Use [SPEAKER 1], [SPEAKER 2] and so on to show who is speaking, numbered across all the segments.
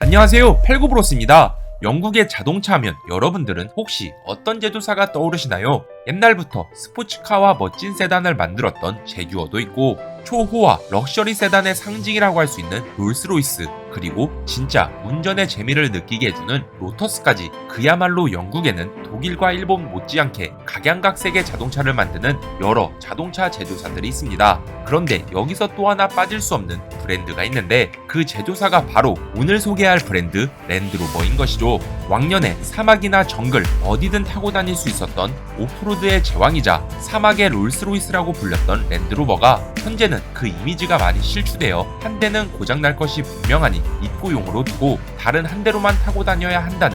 [SPEAKER 1] 안녕하세요, 팔구브로스입니다. 영국의 자동차 하면 여러분들은 혹시 어떤 제조사가 떠오르시나요? 옛날부터 스포츠카와 멋진 세단을 만들었던 제규어도 있고 초호화 럭셔리 세단의 상징이라고 할 수 있는 롤스로이스, 그리고 진짜 운전의 재미를 느끼게 해주는 로터스까지 그야말로 영국에는 독일과 일본 못지않게 각양각색의 자동차를 만드는 여러 자동차 제조사들이 있습니다. 그런데 여기서 또 하나 빠질 수 없는 브랜드가 있는데 그 제조사가 바로 오늘 소개할 브랜드 랜드로버인 것이죠. 왕년에 사막이나 정글 어디든 타고 다닐 수 있었던 오프로드의 제왕이자 사막의 롤스로이스라고 불렸던 랜드로버가 현재는 그 이미지가 많이 실추되어 한 대는 고장날 것이 분명하니 입고용으로 두고 다른 한 대로만 타고 다녀야 한다는,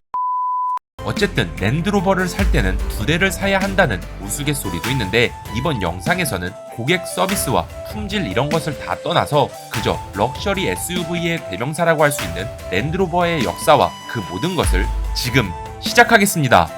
[SPEAKER 1] 어쨌든 랜드로버를 살 때는 두 대를 사야 한다는 우스갯소리도 있는데, 이번 영상에서는 고객 서비스와 품질 이런 것을 다 떠나서 그저 럭셔리 SUV의 대명사라고 할 수 있는 랜드로버의 역사와 그 모든 것을 지금 시작하겠습니다.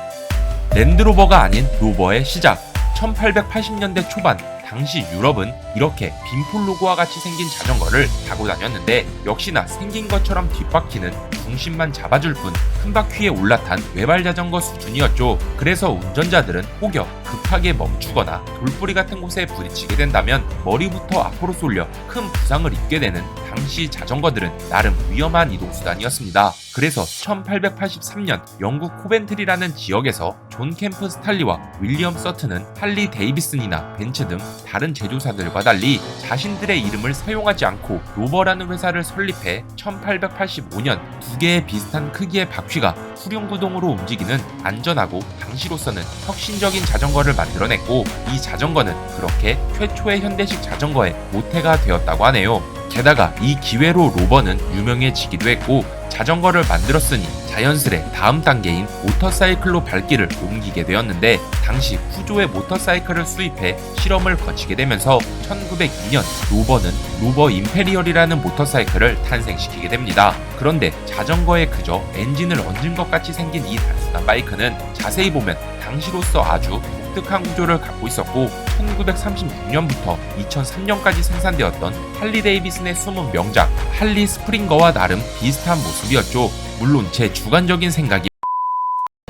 [SPEAKER 1] 랜드로버가 아닌 로버의 시작. 1880년대 초반 당시 유럽은 이렇게 빈폴 로고와 같이 생긴 자전거를 타고 다녔는데, 역시나 생긴 것처럼 뒷바퀴는 중심만 잡아줄 뿐 큰 바퀴에 올라탄 외발 자전거 수준이었죠. 그래서 운전자들은 혹여 급하게 멈추거나 돌뿌리 같은 곳에 부딪히게 된다면 머리부터 앞으로 쏠려 큰 부상을 입게 되는 당시 자전거들은 나름 위험한 이동수단이었습니다. 그래서 1883년 영국 코벤트리라는 지역에서 존 캠프 스탈리와 윌리엄 서튼은 할리 데이비슨이나 벤츠 등 다른 제조사들과 달리 자신들의 이름을 사용하지 않고 로버라는 회사를 설립해 1885년 두 개의 비슷한 크기의 바퀴가 후륜구동으로 움직이는 안전하고 당시로서는 혁신적인 자전거를 만들어냈고, 이 자전거는 그렇게 최초의 현대식 자전거의 모태가 되었다고 하네요. 게다가 이 기회로 로버는 유명해지기도 했고, 자전거를 만들었으니 자연스레 다음 단계인 모터사이클로 발길을 옮기게 되었는데, 당시 후조의 모터사이클을 수입해 실험을 거치게 되면서 1902년 로버는 로버 임페리얼이라는 모터사이클을 탄생시키게 됩니다. 그런데 자전거에 그저 엔진을 얹은 것 같이 생긴 이 단순한 바이크는 자세히 보면 당시로서 아주 독특한 구조를 갖고 있었고, 1936년부터 2003년까지 생산되었던 할리 데이비슨의 숨은 명작 할리 스프링거와 나름 비슷한 모습이었죠. 물론 제 주관적인 생각이,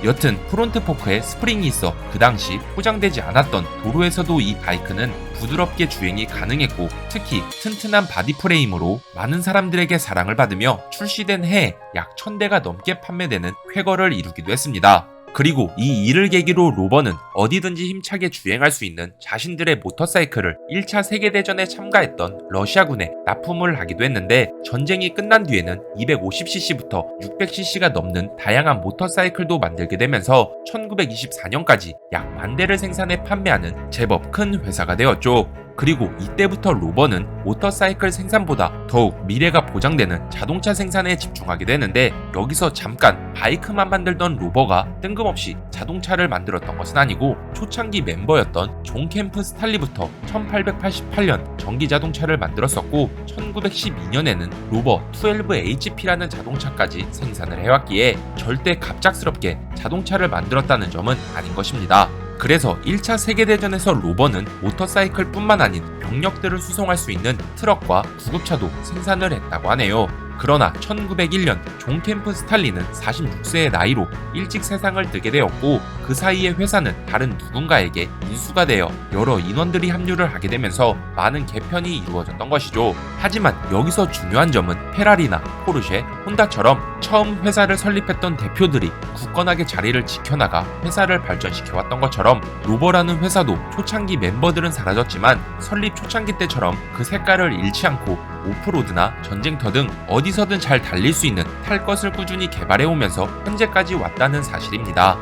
[SPEAKER 1] 여튼 프론트 포크에 스프링이 있어 그 당시 포장되지 않았던 도로에서도 이 바이크는 부드럽게 주행이 가능했고, 특히 튼튼한 바디 프레임으로 많은 사람들에게 사랑을 받으며 출시된 해에 약 1000대가 넘게 판매되는 쾌거를 이루기도 했습니다. 그리고 이 일을 계기로 로버는 어디든지 힘차게 주행할 수 있는 자신들의 모터사이클을 1차 세계대전에 참가했던 러시아군에 납품을 하기도 했는데, 전쟁이 끝난 뒤에는 250cc부터 600cc가 넘는 다양한 모터사이클도 만들게 되면서 1924년까지 약 10,000대를 생산해 판매하는 제법 큰 회사가 되었죠. 그리고 이때부터 로버는 모터사이클 생산보다 더욱 미래가 보장되는 자동차 생산에 집중하게 되는데, 여기서 잠깐 바이크만 만들던 로버가 뜬금없이 자동차를 만들었던 것은 아니고, 초창기 멤버였던 존 캠프 스탈리부터 1888년 전기자동차를 만들었었고, 1912년에는 로버 12HP라는 자동차까지 생산을 해왔기에 절대 갑작스럽게 자동차를 만들었다는 점은 아닌 것입니다. 그래서 1차 세계대전에서 로버는 모터사이클 뿐만 아닌 병력들을 수송할 수 있는 트럭과 구급차도 생산을 했다고 하네요. 그러나 1901년 존 캠프 스탈리는 46세의 나이로 일찍 세상을 뜨게 되었고, 그 사이에 회사는 다른 누군가에게 인수가 되어 여러 인원들이 합류를 하게 되면서 많은 개편이 이루어졌던 것이죠. 하지만 여기서 중요한 점은 페라리나 포르쉐, 혼다처럼 처음 회사를 설립했던 대표들이 굳건하게 자리를 지켜나가 회사를 발전시켜왔던 것처럼, 로버라는 회사도 초창기 멤버들은 사라졌지만 설립 초창기 때처럼 그 색깔을 잃지 않고 오프로드나 전쟁터 등 어디서든 잘 달릴 수 있는 탈 것을 꾸준히 개발해오면서 현재까지 왔다는 사실입니다.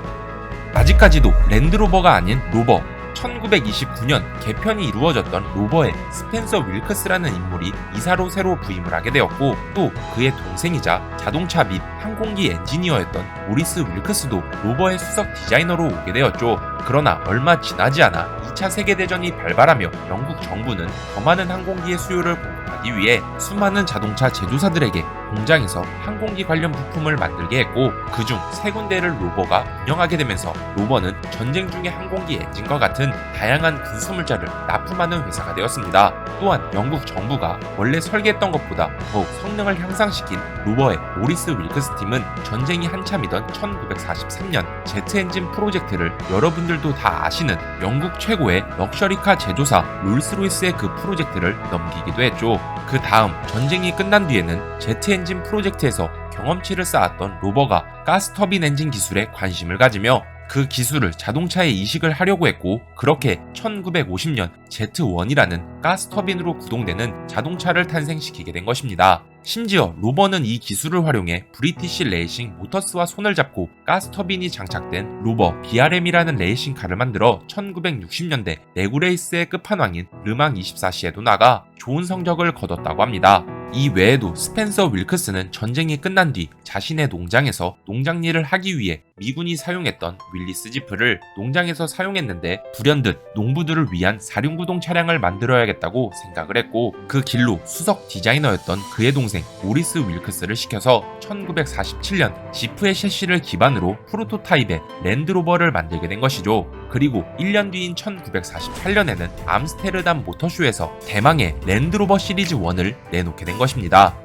[SPEAKER 1] 아직까지도 랜드로버가 아닌 로버, 1929년 개편이 이루어졌던 로버의 스펜서 윌크스라는 인물이 이사로 새로 부임을 하게 되었고, 또 그의 동생이자 자동차 및 항공기 엔지니어였던 모리스 윌크스도 로버의 수석 디자이너로 오게 되었죠. 그러나 얼마 지나지 않아 2차 세계대전이 발발하며 영국 정부는 더 많은 항공기의 수요를 공급하기 위해 수많은 자동차 제조사들에게 공장에서 항공기 관련 부품을 만들게 했고 그중 3군데를 로버가 운영하게 되면서 로버는 전쟁 중의 항공기 엔진과 같은 다양한 군수물자를 납품하는 회사가 되었습니다. 또한 영국 정부가 원래 설계했던 것보다 더욱 성능을 향상시킨 로버의 모리스 윌크스 팀은 전쟁이 한참이던 1943년 제트 엔진 프로젝트를 여러분들도 다 아시는 영국 최고의 럭셔리카 제조사 롤스로이스의 그 프로젝트를 넘기기도 했죠. 그 다음 전쟁이 끝난 뒤에는 제트 엔진 프로젝트에서 경험치를 쌓았던 로버가 가스터빈 엔진 기술에 관심을 가지며 그 기술을 자동차에 이식을 하려고 했고 그렇게 1950년 제트1이라는 가스터빈으로 구동되는 자동차를 탄생시키게 된 것입니다. 심지어 로버는 이 기술을 활용해 브리티시 레이싱 모터스와 손을 잡고 가스터빈이 장착된 로버 BRM이라는 레이싱카를 만들어 1960년대 내구레이스의 끝판왕인 르망 24시에도 나가 좋은 성적을 거뒀다고 합니다. 이 외에도 스펜서 윌크스는 전쟁이 끝난 뒤 자신의 농장에서 농장 일을 하기 위해 미군이 사용했던 윌리스 지프를 농장에서 사용했는데 불현듯 농부들을 위한 사륜구동 차량을 만들어야겠다고 생각을 했고 그 길로 수석 디자이너였던 그의 동생 모리스 윌크스를 시켜서 1947년 지프의 셰시를 기반으로 프로토타입의 랜드로버를 만들게 된 것이죠. 그리고 1년 뒤인 1948년에는 암스테르담 모터쇼에서 대망의 랜드로버 시리즈 1을 내놓게 된 것입니다.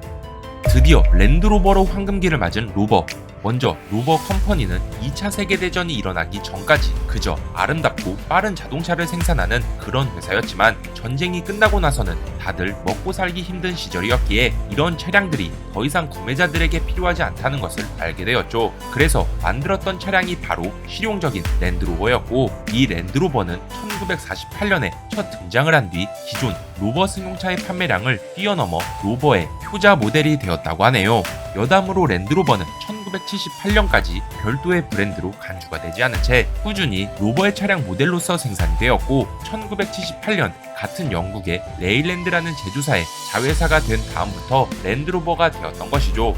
[SPEAKER 1] 드디어 랜드로버로 황금기를 맞은 로버. 먼저 로버 컴퍼니는 2차 세계대전이 일어나기 전까지 그저 아름답고 빠른 자동차를 생산하는 그런 회사였지만 전쟁이 끝나고 나서는 다들 먹고 살기 힘든 시절이었기에 이런 차량들이 더 이상 구매자들에게 필요하지 않다는 것을 알게 되었죠. 그래서 만들었던 차량이 바로 실용적인 랜드로버였고 이 랜드로버는 1948년에 첫 등장을 한 뒤 기존 로버 승용차의 판매량을 뛰어넘어 로버의 효자 모델이 되었다고 하네요. 여담으로 랜드로버는 1978년까지 별도의 브랜드로 간주가 되지 않은 채 꾸준히 로버의 차량 모델로서 생산이 되었고 1978년 같은 영국의 레일랜드라는 제조사의 자회사가 된 다음부터 랜드로버가 되었던 것이죠.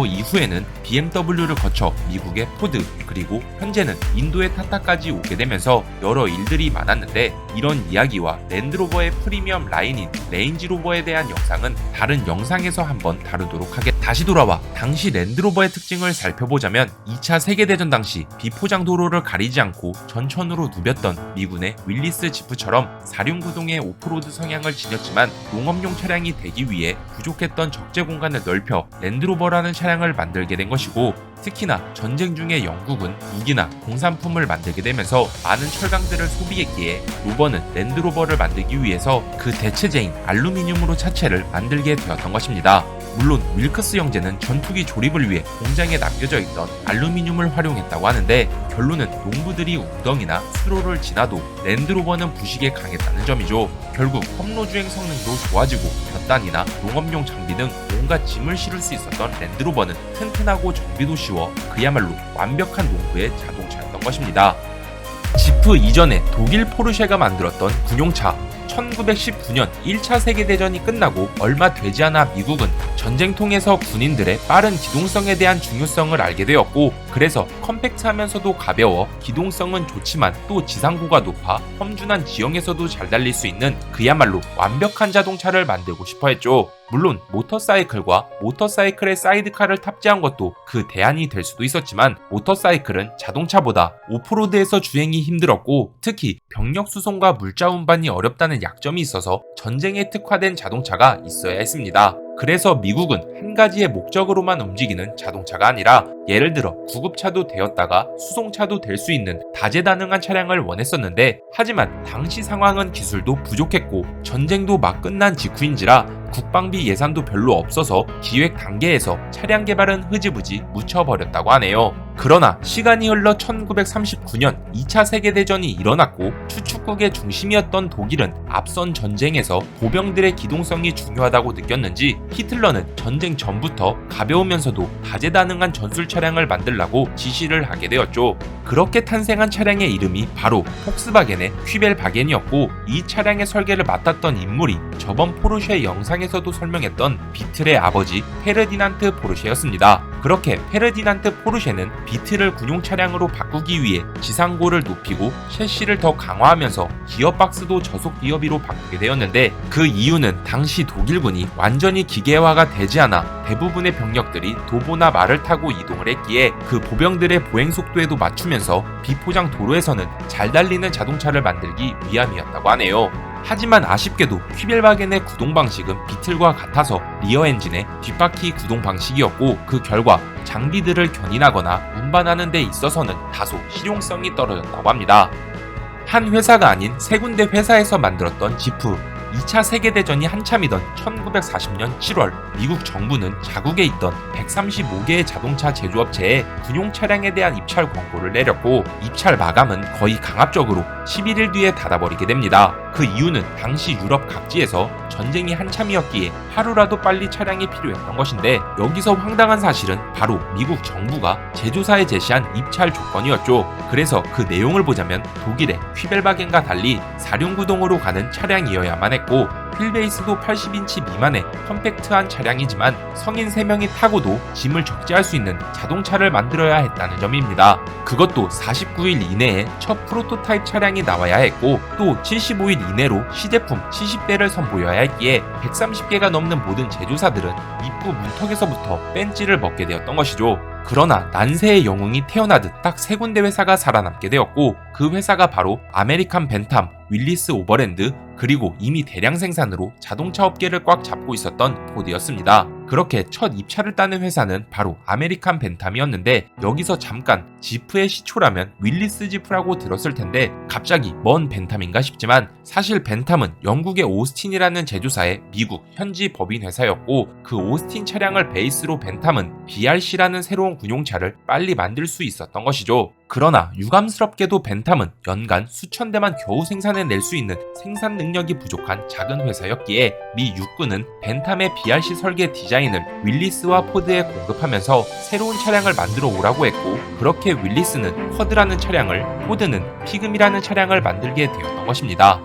[SPEAKER 1] 이후에는 BMW를 거쳐 미국의 포드 그리고 현재는 인도의 타타까지 오게 되면서 여러 일들이 많았는데 이런 이야기와 랜드로버의 프리미엄 라인인 레인지로버에 대한 영상은 다른 영상에서 한번 다루도록 하겠습니다. 다시 돌아와 당시 랜드로버의 특징을 살펴보자면 2차 세계대전 당시 비포장 도로를 가리지 않고 전천으로 누볐던 미군의 윌리스 지프처럼 사륜구동의 오프로드 성향을 지녔지만 농업용 차량이 되기 위해 부족했던 적재 공간을 넓혀 랜드로버라는 차량을 만들게 된 것이고 특히나 전쟁 중에 영국은 무기나 공산품을 만들게 되면서 많은 철강들을 소비했기에 로버는 랜드로버를 만들기 위해서 그 대체제인 알루미늄으로 차체를 만들게 되었던 것입니다. 물론 윌크스 형제는 전투기 조립을 위해 공장에 남겨져 있던 알루미늄을 활용했다고 하는데 결론은 농부들이 웅덩이나 수로를 지나도 랜드로버는 부식에 강했다는 점이죠. 결국 험로주행 성능도 좋아지고 볕단이나 농업용 장비 등 온갖 짐을 실을 수 있었던 랜드로버는 튼튼하고 정비도 쉬워 그야말로 완벽한 농부의 자동차였던 것입니다. 지프 이전에 독일 포르쉐가 만들었던 군용차 1919년 1차 세계대전이 끝나고 얼마 되지 않아 미국은 전쟁통에서 군인들의 빠른 기동성에 대한 중요성을 알게 되었고 그래서 컴팩트하면서도 가벼워 기동성은 좋지만 또 지상고가 높아 험준한 지형에서도 잘 달릴 수 있는 그야말로 완벽한 자동차를 만들고 싶어 했죠. 물론 모터사이클과 모터사이클의 사이드카를 탑재한 것도 그 대안이 될 수도 있었지만 모터사이클은 자동차보다 오프로드에서 주행이 힘들었고 특히 병력 수송과 물자 운반이 어렵다는 약점이 있어서 전쟁에 특화된 자동차가 있어야 했습니다. 그래서 미국은 한 가지의 목적으로만 움직이는 자동차가 아니라 예를 들어 구급차도 되었다가 수송차도 될 수 있는 다재다능한 차량을 원했었는데 하지만 당시 상황은 기술도 부족했고 전쟁도 막 끝난 직후인지라 국방비 예산도 별로 없어서 기획 단계에서 차량 개발은 흐지부지 묻혀버렸다고 하네요. 그러나 시간이 흘러 1939년 2차 세계대전이 일어났고 추축국의 중심이었던 독일은 앞선 전쟁에서 보병들의 기동성이 중요하다고 느꼈는지 히틀러는 전쟁 전부터 가벼우면서도 다재다능한 전술 차량을 만들라고 지시를 하게 되었죠. 그렇게 탄생한 차량의 이름이 바로 폭스바겐의 퀴벨바겐이었고 이 차량의 설계를 맡았던 인물이 저번 포르쉐 영상 영상에서도 설명했던 비틀의 아버지 페르디난트 포르쉐였습니다. 그렇게 페르디난트 포르쉐는 비틀을 군용 차량으로 바꾸기 위해 지상고를 높이고 셰시를 더 강화하면서 기어박스도 저속 기어비로 바꾸게 되었는데, 그 이유는 당시 독일군이 완전히 기계화가 되지 않아 대부분의 병력들이 도보나 말을 타고 이동을 했기에 그 보병들의 보행 속도에도 맞추면서 비포장 도로에서는 잘 달리는 자동차를 만들기 위함이었다고 하네요. 하지만 아쉽게도 퀴벨바겐의 구동 방식은 비틀과 같아서 리어 엔진의 뒷바퀴 구동 방식이었고, 그 결과 장비들을 견인하거나 운반하는 데 있어서는 다소 실용성이 떨어졌다고 합니다. 한 회사가 아닌 세 군데 회사에서 만들었던 지프. 2차 세계대전이 한참이던 1940년 7월 미국 정부는 자국에 있던 135개의 자동차 제조업체에 군용 차량에 대한 입찰 권고를 내렸고, 입찰 마감은 거의 강압적으로 11일 뒤에 닫아버리게 됩니다. 그 이유는 당시 유럽 각지에서 전쟁이 한참이었기에 하루라도 빨리 차량이 필요했던 것인데, 여기서 황당한 사실은 바로 미국 정부가 제조사에 제시한 입찰 조건이었죠. 그래서 그 내용을 보자면 독일의 퀴벨바겐과 달리 사륜구동으로 가는 차량이어야만 했고, 휠베이스도 80인치 미만의 컴팩트한 차량이지만 성인 3명이 타고도 짐을 적재할 수 있는 자동차를 만들어야 했다는 점입니다. 그것도 49일 이내에 첫 프로토타입 차량이 나와야 했고, 또 75일 이내로 시제품 70대를 선보여야 했기에 130개가 넘는 모든 제조사들은 입구 문턱에서부터 뺀찌를 먹게 되었던 것이죠. 그러나 난세의 영웅이 태어나듯 딱 세 군데 회사가 살아남게 되었고, 그 회사가 바로 아메리칸 벤탐, 윌리스 오버랜드, 그리고 이미 대량 생산으로 자동차 업계를 꽉 잡고 있었던 포드였습니다. 그렇게 첫 입찰을 따는 회사는 바로 아메리칸 벤탐이었는데, 여기서 잠깐 지프의 시초라면 윌리스 지프라고 들었을 텐데 갑자기 뭔 벤탐인가 싶지만, 사실 벤탐은 영국의 오스틴이라는 제조사의 미국 현지 법인 회사였고, 그 오스틴 차량을 베이스로 벤탐은 BRC라는 새로운 군용차를 빨리 만들 수 있었던 것이죠. 그러나 유감스럽게도 벤탐은 연간 수천 대만 겨우 생산해낼 수 있는 생산 능력이 부족한 작은 회사였기에 미 육군은 벤탐의 BRC 설계 디자인을 윌리스와 포드에 공급하면서 새로운 차량을 만들어 오라고 했고, 그렇게 윌리스는 쿼드라는 차량을, 포드는 피그미라는 차량을 만들게 되었던 것입니다.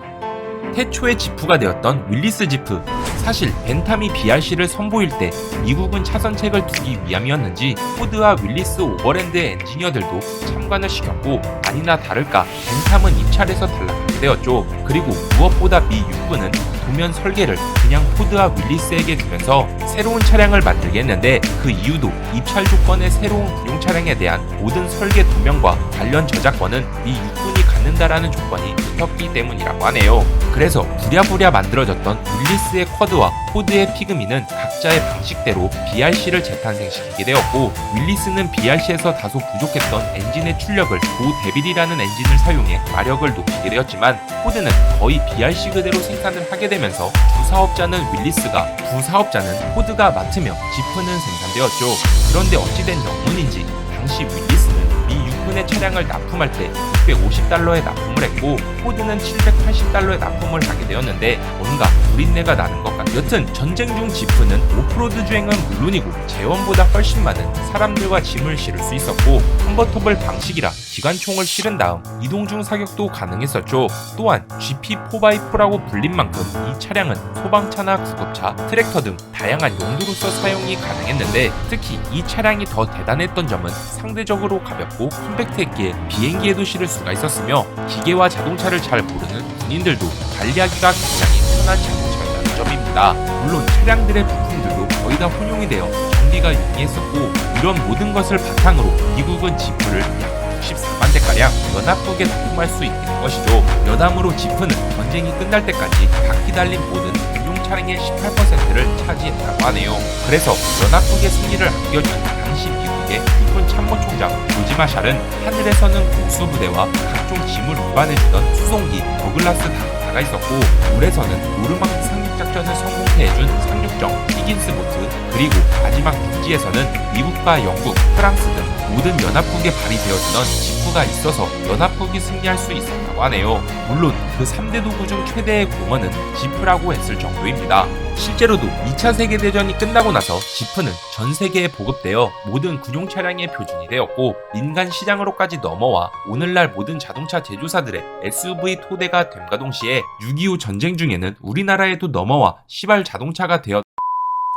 [SPEAKER 1] 태초의 지프가 되었던 윌리스 지프. 사실 벤탐이 BRC를 선보일 때 미국은 차선책을 두기 위함이었는지 포드와 윌리스 오버랜드의 엔지니어들도 참관을 시켰고, 아니나 다를까 벤탐은 입찰에서 탈락하게 되었죠. 그리고 무엇보다 미 육군은 도면 설계를 그냥 포드와 윌리스에게 주면서 새로운 차량을 만들게 했는데, 그 이유도 입찰 조건의 새로운 군용 차량에 대한 모든 설계 도면과 관련 저작권은 미 육군이 갖는다라는 조건이 붙었기 때문이라고 하네요. 그래서 부랴부랴 만들어졌던 윌리스의 쿼드와 포드의 피그미는 각자의 방식대로 BRC를 재탄생시키게 되었고, 윌리스는 BRC에서 다소 부족했던 엔진의 출력을 고데빌이라는 엔진을 사용해 마력을 높이게 되었지만, 포드는 거의 BRC 그대로 생산을 하게 되면서 부사업자는 윌리스가, 부사업자는 포드가 맡으며 지프는 생산되었죠. 그런데 어찌된 영문인지 당시 윌리스는 미 육군의 차량을 납품할 때 $650에 납품을 했고, 포드는 $780에 납품을 하게 되었는데 뭔가 누린내가 나는 것 같아요. 여튼 전쟁 중 지프는 오프로드 주행은 물론이고 재원보다 훨씬 많은 사람들과 짐을 실을 수 있었고, 컨버터블 방식이라 기관총을 실은 다음 이동 중 사격도 가능했었죠. 또한 GP4x4라고 불린 만큼 이 차량은 소방차나 구급차, 트랙터 등 다양한 용도로서 사용이 가능했는데, 특히 이 차량이 더 대단했던 점은 상대적으로 가볍고 컴팩트했기에 비행기에도 실을 수가 있었으며, 기계와 자동차를 잘 모르는 군인들도 관리하기가 굉장히 편한 자동차였다는 점입니다. 물론 차량들의 부품들도 거의 다 혼용이 되어 정비가 용이했었고, 이런 모든 것을 바탕으로 미국은 지프를 약 64만 대가량 연합국에 납품할 수 있게 된 것이죠. 여담으로 지프는 전쟁이 끝날 때까지 바퀴 달린 모든 군용 차량의 18%를 차지했다고 하네요. 그래서 연합국의 승리를 안겨준 당시 미국의 육군 참모총장 조지 마샬은 하늘에서는 공수부대와 각종 짐을 운반해주던 수송기 더글라스 다가 있었고, 물에서는 노르망디 상륙작전을 성공케 해준 상륙정 히긴스보트, 그리고 마지막 육지에서는 미국과 영국, 프랑스 등 모든 연합국에 발휘되어주던 지프가 있어서 연합국이 승리할 수 있었다 있다고 하네요. 물론 그 3대 도구 중 최대의 공헌은 지프라고 했을 정도입니다. 실제로도 2차 세계대전이 끝나고 나서 지프는 전 세계에 보급되어 모든 군용 차량의 표준이 되었고 민간 시장으로까지 넘어와 오늘날 모든 자동차 제조사들의 SUV 토대가 됨과 동시에 6.25 전쟁 중에는 우리나라에도 넘어와 시발 자동차가 되었.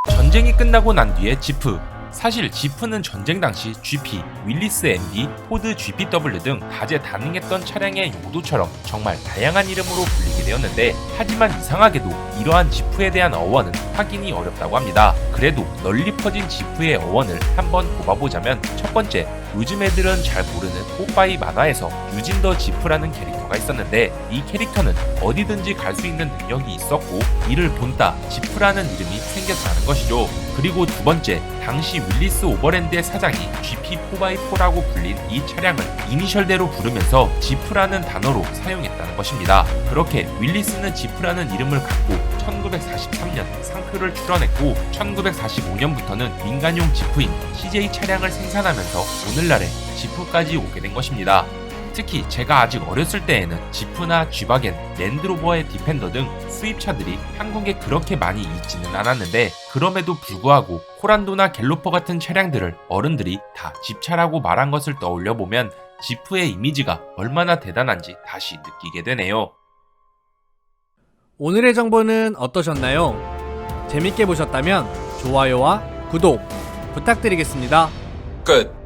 [SPEAKER 1] 전쟁이 끝나고 난 뒤에 지프. 사실 지프는 전쟁 당시 GP, 윌리스 MD, 포드 GPW 등 다재다능했던 차량의 용도처럼 정말 다양한 이름으로 불리게 되었는데, 하지만 이상하게도 이러한 지프에 대한 어원은 확인이 어렵다고 합니다. 그래도 널리 퍼진 지프의 어원을 한번 꼽아보자면, 첫 번째, 요즘 애들은 잘 모르는 뽀빠이 만화에서 유진 더 지프라는 캐릭터가 있었는데, 이 캐릭터는 어디든지 갈 수 있는 능력이 있었고 이를 본따 지프라는 이름이 생겼다는 것이죠. 그리고 두 번째, 당시 윌리스 오버랜드의 사장이 GP4x4라고 불린 이 차량을 이니셜대로 부르면서 지프라는 단어로 사용했다는 것입니다. 그렇게 윌리스는 지프라는 이름을 갖고 1943년 상표를 출원했고 1945년부터는 민간용 지프인 CJ 차량을 생산하면서 오늘날의 지프까지 오게 된 것입니다. 특히 제가 아직 어렸을 때에는 지프나 G바겐, 랜드로버의 디펜더 등 수입차들이 한국에 그렇게 많이 있지는 않았는데, 그럼에도 불구하고 코란도나 갤로퍼 같은 차량들을 어른들이 다 집차라고 말한 것을 떠올려보면 지프의 이미지가 얼마나 대단한지 다시 느끼게 되네요.
[SPEAKER 2] 오늘의 정보는 어떠셨나요? 재밌게 보셨다면 좋아요와 구독 부탁드리겠습니다.
[SPEAKER 1] 끝.